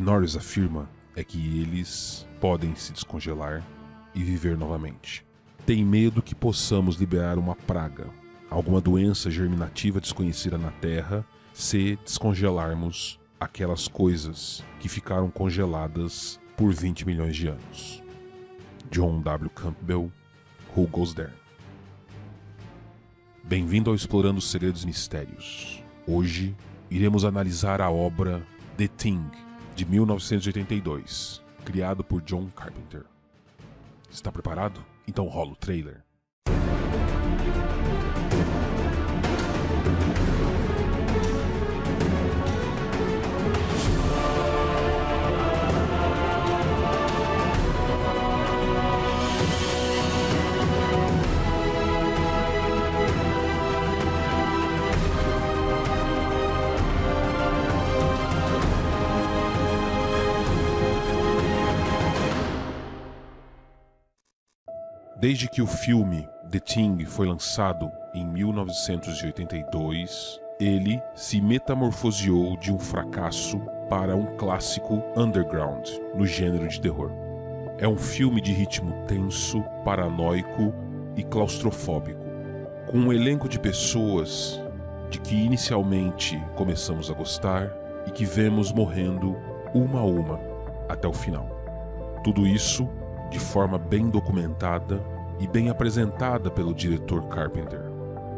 Norris afirma é que eles podem se descongelar e viver novamente. Tem medo que possamos liberar uma praga, alguma doença germinativa desconhecida na Terra, se descongelarmos aquelas coisas que ficaram congeladas por 20 milhões de anos. John W. Campbell, Who Goes There? Bem-vindo ao Explorando os Segredos e Mistérios. Hoje iremos analisar a obra The Thing, de 1982, criado por John Carpenter. Está preparado? Então rola o trailer. Desde que o filme The Thing foi lançado em 1982, ele se metamorfoseou de um fracasso para um clássico underground no gênero de terror. É um filme de ritmo tenso, paranoico e claustrofóbico, com um elenco de pessoas de que inicialmente começamos a gostar e que vemos morrendo uma a uma até o final. Tudo isso de forma bem documentada e bem apresentada pelo diretor Carpenter.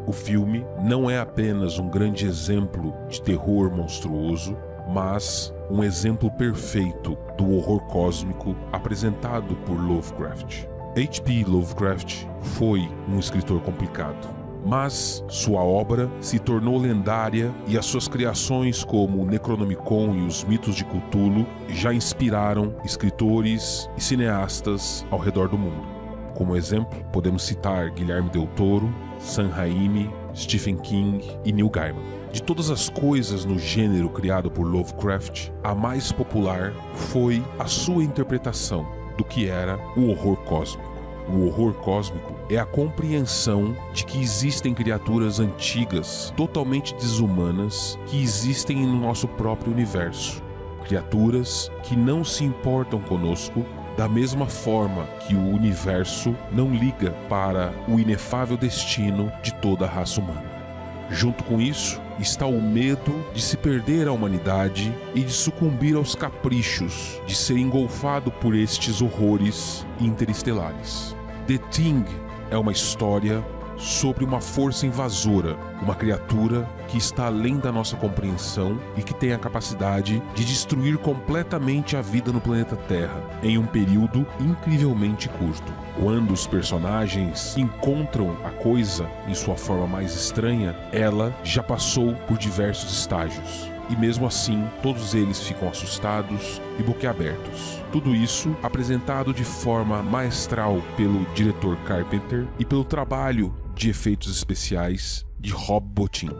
O filme não é apenas um grande exemplo de terror monstruoso, mas um exemplo perfeito do horror cósmico apresentado por Lovecraft. H.P. Lovecraft foi um escritor complicado, mas sua obra se tornou lendária e as suas criações como o Necronomicon e os mitos de Cthulhu já inspiraram escritores e cineastas ao redor do mundo. Como exemplo, podemos citar Guilherme Del Toro, Sam Raimi, Stephen King e Neil Gaiman. De todas as coisas no gênero criado por Lovecraft, a mais popular foi a sua interpretação do que era o horror cósmico. O horror cósmico é a compreensão de que existem criaturas antigas, totalmente desumanas, que existem no nosso próprio universo. Criaturas que não se importam conosco da mesma forma que o universo não liga para o inefável destino de toda a raça humana. Junto com isso, está o medo de se perder a humanidade e de sucumbir aos caprichos de ser engolfado por estes horrores interestelares. The Thing é uma história sobre uma força invasora, uma criatura que está além da nossa compreensão e que tem a capacidade de destruir completamente a vida no planeta Terra em um período incrivelmente curto. Quando os personagens encontram a coisa em sua forma mais estranha, ela já passou por diversos estágios. E mesmo assim, todos eles ficam assustados e boquiabertos. Tudo isso apresentado de forma maestral pelo diretor Carpenter e pelo trabalho de efeitos especiais de Rob Bottin.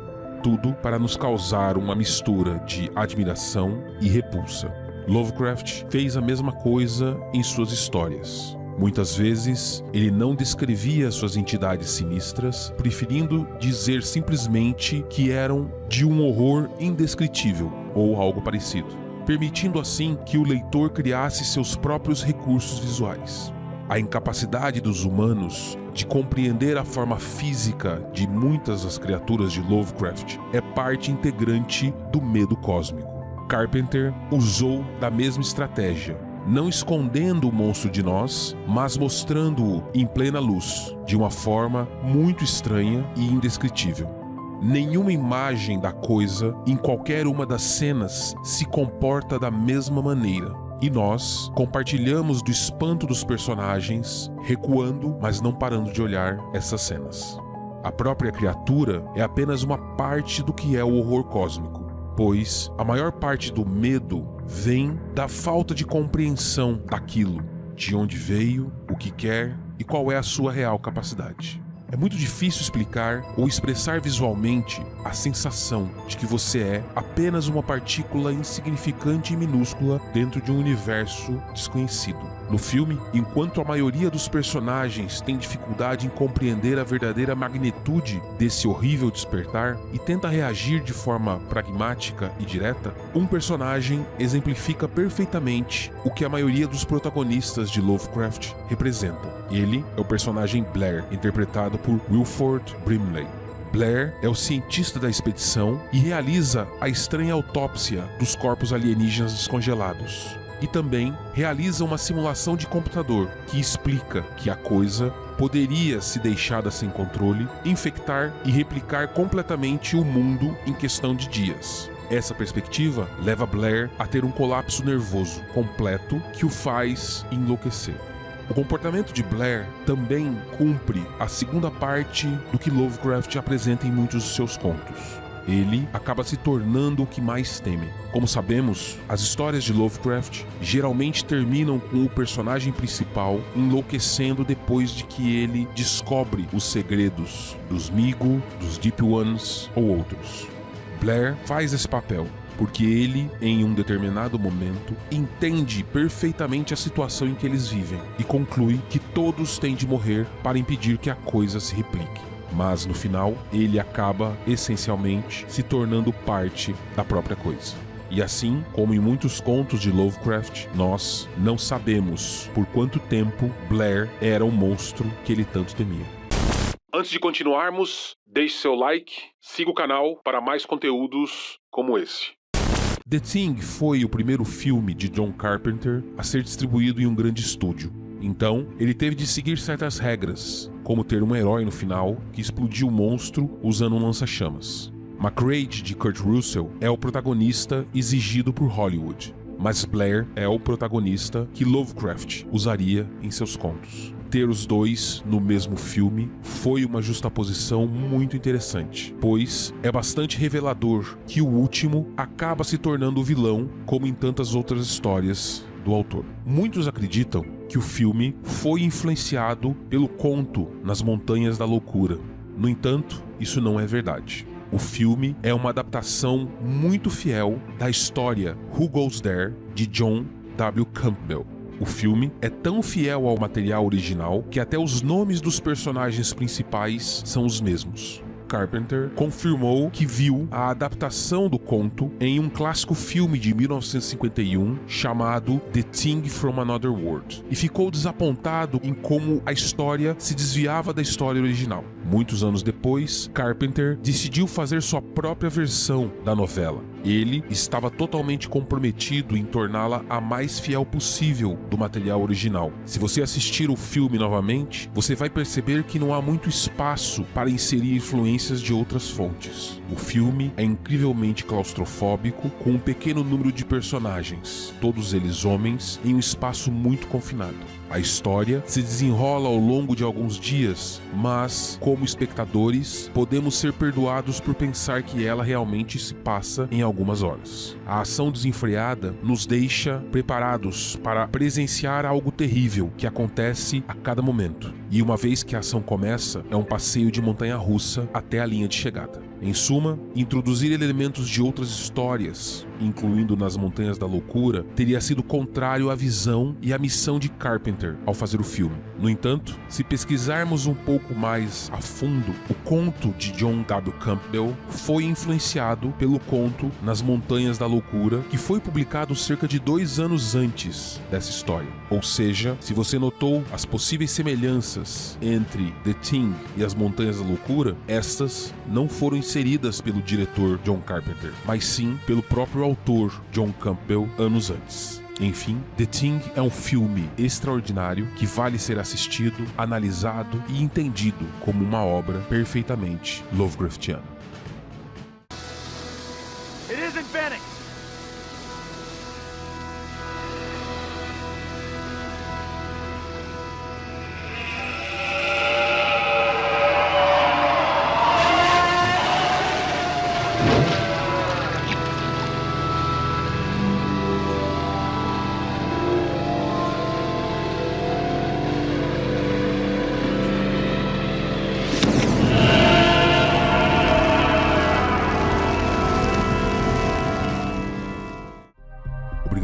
Tudo para nos causar uma mistura de admiração e repulsa. Lovecraft fez a mesma coisa em suas histórias. Muitas vezes, ele não descrevia suas entidades sinistras, preferindo dizer simplesmente que eram de um horror indescritível ou algo parecido, permitindo assim que o leitor criasse seus próprios recursos visuais. A incapacidade dos humanos de compreender a forma física de muitas das criaturas de Lovecraft é parte integrante do medo cósmico. Carpenter usou da mesma estratégia, não escondendo o monstro de nós, mas mostrando-o em plena luz, de uma forma muito estranha e indescritível. Nenhuma imagem da coisa em qualquer uma das cenas se comporta da mesma maneira. E nós compartilhamos do espanto dos personagens, recuando, mas não parando de olhar essas cenas. A própria criatura é apenas uma parte do que é o horror cósmico, pois a maior parte do medo vem da falta de compreensão daquilo, de onde veio, o que quer e qual é a sua real capacidade. É muito difícil explicar ou expressar visualmente a sensação de que você é apenas uma partícula insignificante e minúscula dentro de um universo desconhecido. No filme, enquanto a maioria dos personagens tem dificuldade em compreender a verdadeira magnitude desse horrível despertar e tenta reagir de forma pragmática e direta, um personagem exemplifica perfeitamente o que a maioria dos protagonistas de Lovecraft representam. Ele é o personagem Blair, interpretado por Wilford Brimley. Blair é o cientista da expedição e realiza a estranha autópsia dos corpos alienígenas descongelados. E também realiza uma simulação de computador que explica que a coisa poderia, se deixada sem controle, infectar e replicar completamente o mundo em questão de dias. Essa perspectiva leva Blair a ter um colapso nervoso completo que o faz enlouquecer. O comportamento de Blair também cumpre a segunda parte do que Lovecraft apresenta em muitos de seus contos. Ele acaba se tornando o que mais teme. Como sabemos, as histórias de Lovecraft geralmente terminam com o personagem principal enlouquecendo depois de que ele descobre os segredos dos Migo, dos Deep Ones ou outros. Blair faz esse papel porque ele, em um determinado momento, entende perfeitamente a situação em que eles vivem e conclui que todos têm de morrer para impedir que a coisa se replique. Mas no final, ele acaba essencialmente se tornando parte da própria coisa. E assim, como em muitos contos de Lovecraft, nós não sabemos por quanto tempo Blair era o monstro que ele tanto temia. Antes de continuarmos, deixe seu like, siga o canal para mais conteúdos como esse. The Thing foi o primeiro filme de John Carpenter a ser distribuído em um grande estúdio. Então, ele teve de seguir certas regras, como ter um herói no final que explodiu o monstro usando um lança-chamas. McCready, de Kurt Russell, é o protagonista exigido por Hollywood, mas Blair é o protagonista que Lovecraft usaria em seus contos. Ter os dois no mesmo filme foi uma justaposição muito interessante, pois é bastante revelador que o último acaba se tornando o vilão, como em tantas outras histórias do autor. Muitos acreditam que o filme foi influenciado pelo conto Nas Montanhas da Loucura. No entanto, isso não é verdade. O filme é uma adaptação muito fiel da história Who Goes There, de John W. Campbell. O filme é tão fiel ao material original que até os nomes dos personagens principais são os mesmos. Carpenter confirmou que viu a adaptação do conto em um clássico filme de 1951 chamado The Thing from Another World e ficou desapontado em como a história se desviava da história original. Muitos anos depois, Carpenter decidiu fazer sua própria versão da novela. Ele estava totalmente comprometido em torná-la a mais fiel possível do material original. Se você assistir o filme novamente, você vai perceber que não há muito espaço para inserir influências de outras fontes. O filme é incrivelmente claustrofóbico, com um pequeno número de personagens, todos eles homens, em um espaço muito confinado. A história se desenrola ao longo de alguns dias, mas, como espectadores, podemos ser perdoados por pensar que ela realmente se passa em algumas horas. A ação desenfreada nos deixa preparados para presenciar algo terrível que acontece a cada momento. E uma vez que a ação começa, é um passeio de montanha-russa até a linha de chegada. Em suma, introduzir elementos de outras histórias, incluindo Nas Montanhas da Loucura, teria sido contrário à visão e à missão de Carpenter ao fazer o filme. No entanto, se pesquisarmos um pouco mais a fundo, o conto de John W. Campbell foi influenciado pelo conto Nas Montanhas da Loucura, que foi publicado cerca de 2 anos antes dessa história. Ou seja, se você notou as possíveis semelhanças entre The Thing e As Montanhas da Loucura, estas não foram inseridas pelo diretor John Carpenter, mas sim pelo próprio autor John Campbell anos antes. Enfim, The Thing é um filme extraordinário que vale ser assistido, analisado e entendido como uma obra perfeitamente Lovecraftiana. It isn't Benning.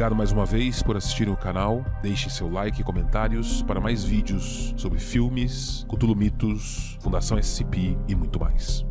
Obrigado mais uma vez por assistirem o canal. Deixem seu like e comentários para mais vídeos sobre filmes, Cthulhu Mitos, Fundação SCP e muito mais.